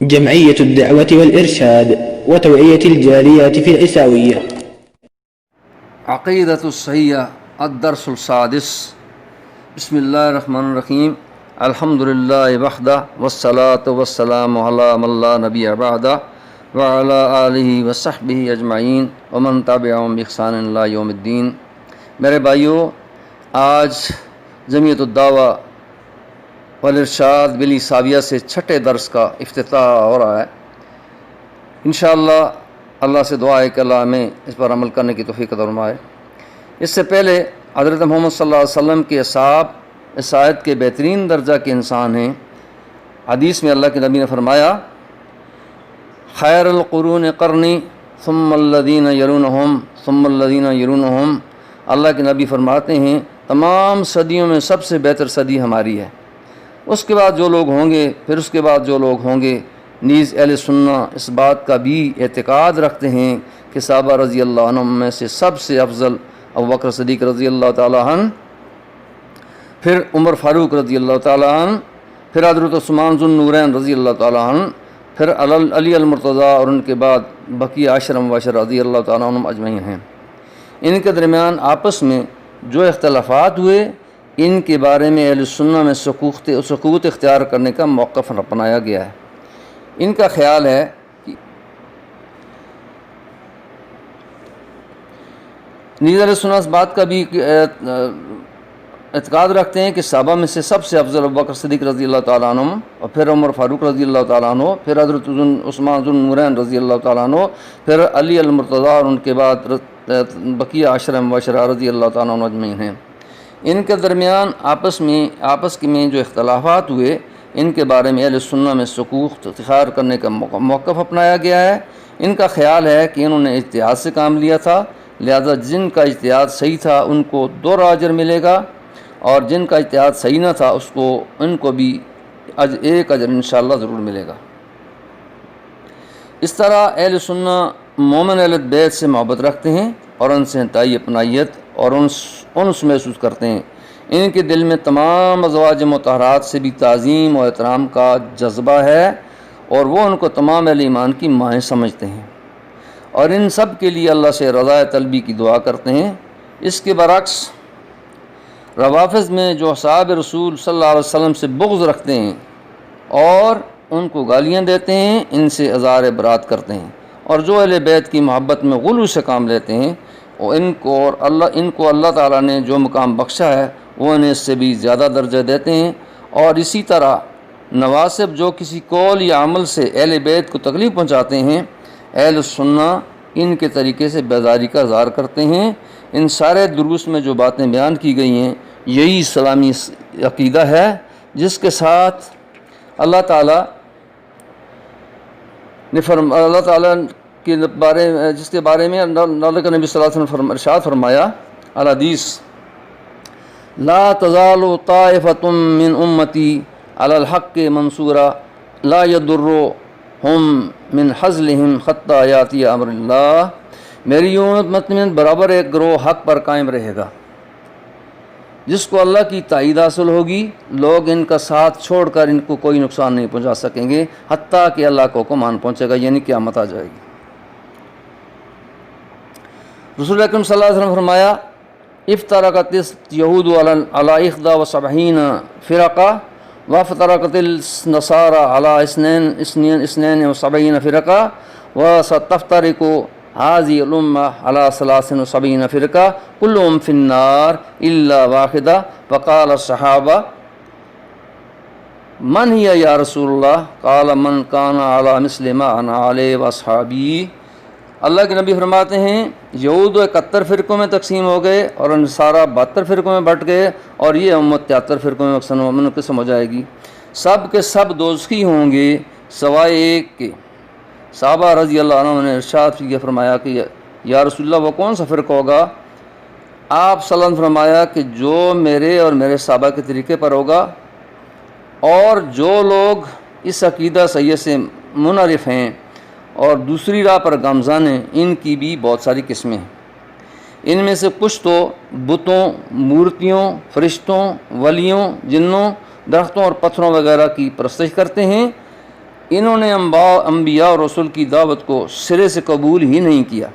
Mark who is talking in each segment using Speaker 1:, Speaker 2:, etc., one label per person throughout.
Speaker 1: جمعية الدعوة والإرشاد وتوعية الجاليات في العيساوية.
Speaker 2: عقیدۃ الصحیحہ الدرس السادس. بسم اللہ الرحمن الرحیم. الحمد للہ وحدہ والصلاة والسلام علی من لا نبی بعدہ وعلی آلہ وصحبہ اجمعین ومن تبعہم بإحسان الی یوم الدین. میرے بھائیو، آج جمعیت الدعوہ والارشاد بالعیساویہ سے چھٹے درس کا افتتاح ہو رہا ہے. انشاءاللہ اللہ سے دعا ہے کہ اللہ ہمیں اس پر عمل کرنے کی توفیق عطا فرمائے. اس سے پہلے حضرت محمد صلی اللہ علیہ وسلم کے اصحاب اس آیت کے بہترین درجہ کے انسان ہیں. حدیث میں اللہ کے نبی نے فرمایا، خیر القرون قرنی ثم الذین یلونہم ثم الذین یلونہم. اللہ کے نبی فرماتے ہیں تمام صدیوں میں سب سے بہتر صدی ہماری ہے، اس کے بعد جو لوگ ہوں گے، پھر اس کے بعد جو لوگ ہوں گے. نیز اہل سنہ اس بات کا بھی اعتقاد رکھتے ہیں کہ صحابہ رضی اللہ عنہ میں سے سب سے افضل ابوبکر صدیق رضی اللہ تعالیٰ عنہ، پھر عمر فاروق رضی اللہ تعالیٰ عنہ، پھر حضرت عثمان ذو النورین رضی اللہ تعالیٰ عنہ، پھر علی المرتضیٰ، اور ان کے بعد بقیہ عشرہ مبشرہ رضی اللہ تعالیٰ عنہم اجمعین ہیں. ان کے درمیان آپس میں جو اختلافات ہوئے، ان کے بارے میں اہل سنہ میں سکوت اختیار کرنے کا موقف اپنایا گیا ہے. ان کا خیال ہے کہ اہل سنہ اس بات کا بھی اعتقاد رکھتے ہیں کہ صحابہ میں سے سب سے افضل ابوبکر صدیق رضی اللہ تعالیٰ عنہ، اور پھر عمر فاروق رضی اللہ تعالیٰ عنہ، پھر حضرت عثمان ذو النورین رضی اللہ تعالیٰ عنہ، پھر علی المرتضیٰ، اور ان کے بعد بقیہ عشرہ مبشرہ رضی اللہ تعالیٰ عنہ اجمعین ہیں. ان کے درمیان آپس میں جو اختلافات ہوئے، ان کے بارے میں اہل سنہ میں سکوت اختیار کرنے کا موقف اپنایا گیا ہے. ان کا خیال ہے کہ انہوں نے اجتہاد سے کام لیا تھا، لہذا جن کا اجتہاد صحیح تھا ان کو 2 اجر ملے گا، اور جن کا اجتہاد صحیح نہ تھا ان کو بھی 1 اجر انشاءاللہ ضرور ملے گا. اس طرح اہل سنہ مومن اہل بیت سے محبت رکھتے ہیں اور ان سے انتہائی اپنائیت اور انس محسوس کرتے ہیں. ان کے دل میں تمام ازواج مطہرات سے بھی تعظیم اور احترام کا جذبہ ہے، اور وہ ان کو تمام اہل ایمان کی مائیں سمجھتے ہیں، اور ان سب کے لیے اللہ سے رضا طلبی کی دعا کرتے ہیں. اس کے برعکس روافض میں جو اصحاب رسول صلی اللہ علیہ وسلم سے بغض رکھتے ہیں اور ان کو گالیاں دیتے ہیں، ان سے اظہار برات کرتے ہیں، اور جو اہل بیت کی محبت میں غلو سے کام لیتے ہیں، اور ان کو اللہ تعالیٰ نے جو مقام بخشا ہے وہ انہیں اس سے بھی زیادہ درجہ دیتے ہیں. اور اسی طرح نواسب جو کسی قول یا عمل سے اہل بیت کو تکلیف پہنچاتے ہیں، اہل سنہ ان کے طریقے سے بیزاری کا اظہار کرتے ہیں. ان سارے دروس میں جو باتیں بیان کی گئی ہیں، یہی اسلامی عقیدہ ہے جس کے ساتھ اللہ تعالیٰ جس کے بارے میں اللہ کے نبی صلی اللہ علیہ وسلم ارشاد فرمایا، الحدیث لا تزال طائفۃ من امتی علی الحق منصورا لا یضرهم من حزلهم حتی یاتی امر اللہ. میری امت میں برابر ایک گروہ حق پر قائم رہے گا جس کو اللہ کی تائید حاصل ہوگی. لوگ ان کا ساتھ چھوڑ کر ان کو کوئی نقصان نہیں پہنچا سکیں گے حتیٰ کہ اللہ کو حکم آن پہنچے گا، یعنی قیامت آ جائے گی. رسول اکرم صلی اللہ علیہ وسلم فرمایا، افترقت یہود علی 71 فرقہ وافترقت النصارى على 72 فرقہ وستفترق هذه الامة على 73 فرقہ كلهم في النار الا واحدہ. فقال الصحابہ من هي یا رسول اللہ؟ قال من كان على مثل ما انا علیہ واصحابی. اللہ کے نبی فرماتے ہیں یہود 71 فرقوں میں تقسیم ہو گئے اور نصارہ 72 فرقوں میں بٹ گئے، اور یہ امت 73 فرقوں میں منقسم ہو جائے گی. سب کے سب دوزخی ہوں گے سوائے ایک کے. صحابہ رضی اللہ عنہ نے ارشاد یہ فرمایا کہ یا رسول اللہ وہ کون سا فرقہ ہوگا؟ آپ صلی اللہ علیہ وسلم فرمایا کہ جو میرے اور میرے صحابہ کے طریقے پر ہوگا، اور جو لوگ اس عقیدہ صحیح سے منحرف ہیں اور دوسری راہ پر گامزن ہیں، ان کی بھی بہت ساری قسمیں ہیں. ان میں سے کچھ تو بتوں، مورتیوں، فرشتوں، ولیوں، جنوں، درختوں اور پتھروں وغیرہ کی پرستش کرتے ہیں، انہوں نے انبیاء اور رسول کی دعوت کو سرے سے قبول ہی نہیں کیا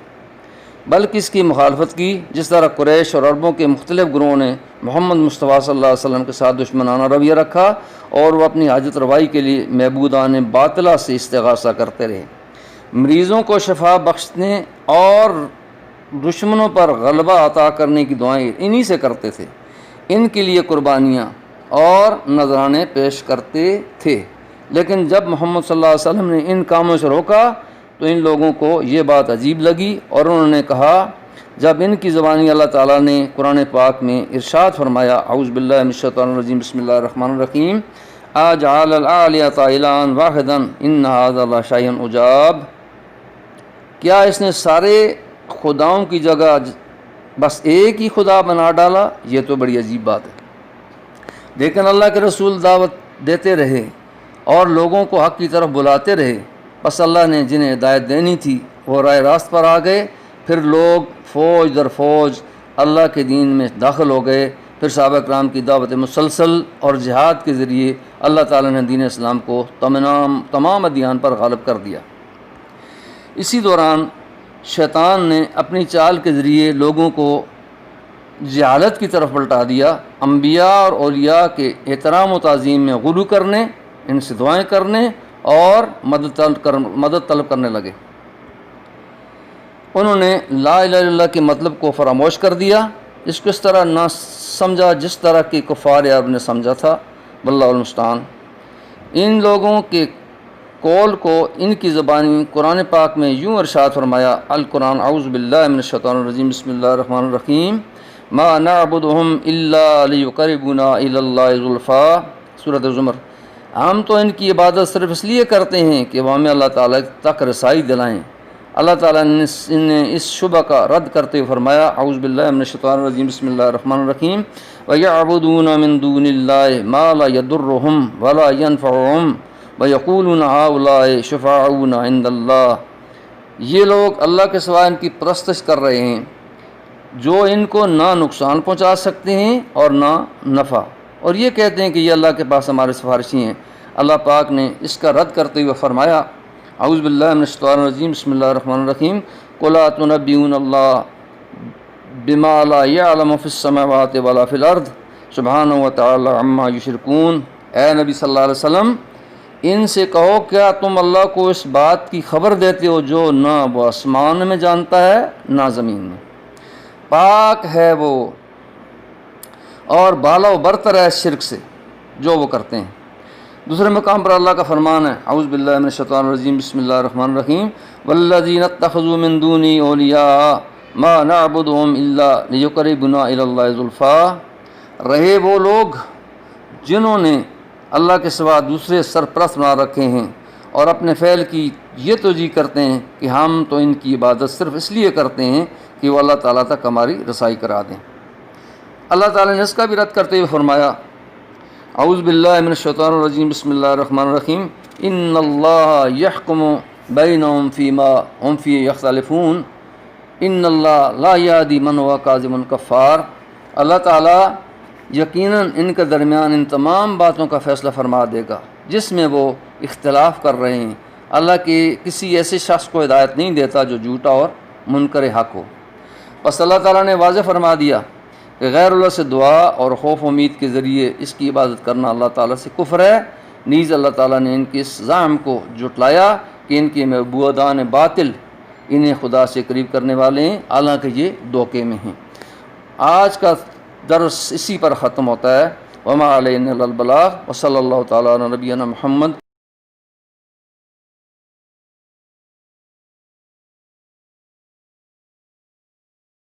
Speaker 2: بلکہ اس کی مخالفت کی، جس طرح قریش اور عربوں کے مختلف گروہوں نے محمد مصطفیٰ صلی اللہ علیہ وسلم کے ساتھ دشمنانہ رویہ رکھا اور وہ اپنی حاجت روائی کے لیے معبودان باطلہ سے استغاثہ کرتے رہے۔ مریضوں کو شفا بخشنے اور دشمنوں پر غلبہ عطا کرنے کی دعائیں انہی سے کرتے تھے، ان کے لیے قربانیاں اور نذرانے پیش کرتے تھے۔ لیکن جب محمد صلی اللہ علیہ وسلم نے ان کاموں سے روکا تو ان لوگوں کو یہ بات عجیب لگی اور انہوں نے کہا، جب ان کی زبانی اللہ تعالیٰ نے قرآن پاک میں ارشاد فرمایا، اعوذ باللہ من الشیطان الرجیم، بسم اللہ الرحمن الرحیم، اجعل الآلہۃ الہا واحدا ان ھذا لشیء عجاب، کیا اس نے سارے خداؤں کی جگہ بس ایک ہی خدا بنا ڈالا؟ یہ تو بڑی عجیب بات ہے۔ لیکن اللہ کے رسول دعوت دیتے رہے اور لوگوں کو حق کی طرف بلاتے رہے، بس اللہ نے جنہیں ہدایت دینی تھی وہ راہ راست پر آ گئے۔ پھر لوگ فوج در فوج اللہ کے دین میں داخل ہو گئے۔ پھر صحابہ کرام کی دعوت مسلسل اور جہاد کے ذریعے اللہ تعالیٰ نے دین اسلام کو تمام ادیان پر غالب کر دیا۔ اسی دوران شیطان نے اپنی چال کے ذریعے لوگوں کو جہالت کی طرف پلٹا دیا، انبیاء اور اولیاء کے احترام و تعظیم میں غلو کرنے، ان سے دعائیں کرنے اور مدد طلب کرنے لگے۔ انہوں نے لا الہ الا اللہ کے مطلب کو فراموش کر دیا، اس کو اس طرح نہ سمجھا جس طرح کہ کفار عرب نے سمجھا تھا۔ واللہ المستعان۔ ان لوگوں کے قول کو ان کی زبانی قرآن پاک میں یوں ارشاد فرمایا، القرآن، اعوذ باللہ من الشیطان الرجیم، بسم اللہ الرحمن الرحیم، ما نعبدهم الا لیقربونا الی اللہ زلفیٰ، سورۃ زمر، ہم تو ان کی عبادت صرف اس لیے کرتے ہیں کہ وہ ہمیں اللہ تعالیٰ تک رسائی دلائیں۔ اللہ تعالیٰ نے اس شبہ کا رد کرتے ہوئے فرمایا، اعوذ باللہ من الشیطان الرجیم، بسم اللہ الرحمن الرحیم، وَيَعْبُدُونَ مِن دُونِ اللَّهِ مَا لَا يَضُرُّهُمْ وَلَا يَنفَعُهُمْ وَيَقُولُونَ هَؤُلَاءِ شُفَعَاؤُنَا عِندَ اللَّهِ، یہ لوگ اللہ کے سوا ان کی پرستش کر رہے ہیں جو ان کو نہ نقصان پہنچا سکتے ہیں اور نہ نفع، اور یہ کہتے ہیں کہ یہ اللہ کے پاس ہمارے سفارشی ہیں۔ اللہ پاک نے اس کا رد کرتے ہوئے فرمایا، اعوذ باللہ من الشیطان الرجیم، بسم اللہ الرحمن الرحیم، قُلْ أَتُنَبِّئُونَ اللَّهَ بِمَا لَا يَعْلَمُ فِي السَّمَاوَاتِ وَلَا فِي الْأَرْضِ سُبْحَانَهُ وَتَعَالَىٰ عَمَّا يُشْرِكُونَ، اے نبی صلی اللہ علیہ وسلم ان سے کہو، کیا تم اللہ کو اس بات کی خبر دیتے ہو جو نہ وہ آسمان میں جانتا ہے نہ زمین میں؟ پاک ہے وہ اور بالا و برتر ہے شرک سے جو وہ کرتے ہیں۔ دوسرے مقام پر اللہ کا فرمان ہے، اعوذ باللہ من الشیطان الرجیم، بسم اللہ الرحمن الرحیم، والذین اتخذوا من دونی اولیاء ما نعبدهم الا لیقربونا الی اللہ زلفیٰ، رہے وہ لوگ جنہوں نے اللہ کے سوا دوسرے سرپرست بنا رکھے ہیں اور اپنے فعل کی یہ توجیہ کرتے ہیں کہ ہم تو ان کی عبادت صرف اس لیے کرتے ہیں کہ وہ اللہ تعالیٰ تک ہماری رسائی کرا دیں۔ اللہ تعالیٰ نے اس کا بھی رد کرتے ہوئے فرمایا، اعوذ باللہ من الشیطان الرجیم، بسم اللہ الرحمن الرحیم، ان اللہ یحکم بینہم فیما ہم فیہ یختلفون ان اللہ لا یہدی من ہوا کاذب کفار، اللہ تعالیٰ یقیناً ان کے درمیان ان تمام باتوں کا فیصلہ فرما دے گا جس میں وہ اختلاف کر رہے ہیں۔ اللہ کے کسی ایسے شخص کو ہدایت نہیں دیتا جو جھوٹا اور منکر حق ہو۔ بس اللہ تعالیٰ نے واضح فرما دیا کہ غیر اللہ سے دعا اور خوف و امید کے ذریعے اس کی عبادت کرنا اللہ تعالیٰ سے کفر ہے۔ نیز اللہ تعالیٰ نے ان کے اس زعم کو جھٹلایا کہ ان کے معبودان باطل انہیں خدا سے قریب کرنے والے ہیں، حالانکہ یہ دھوکے میں ہیں۔ آج کا درس اسی پر ختم ہوتا ہے۔ وما علینا الا البلاغ، وصلی اللہ تعالیٰ علی نبینا محمد۔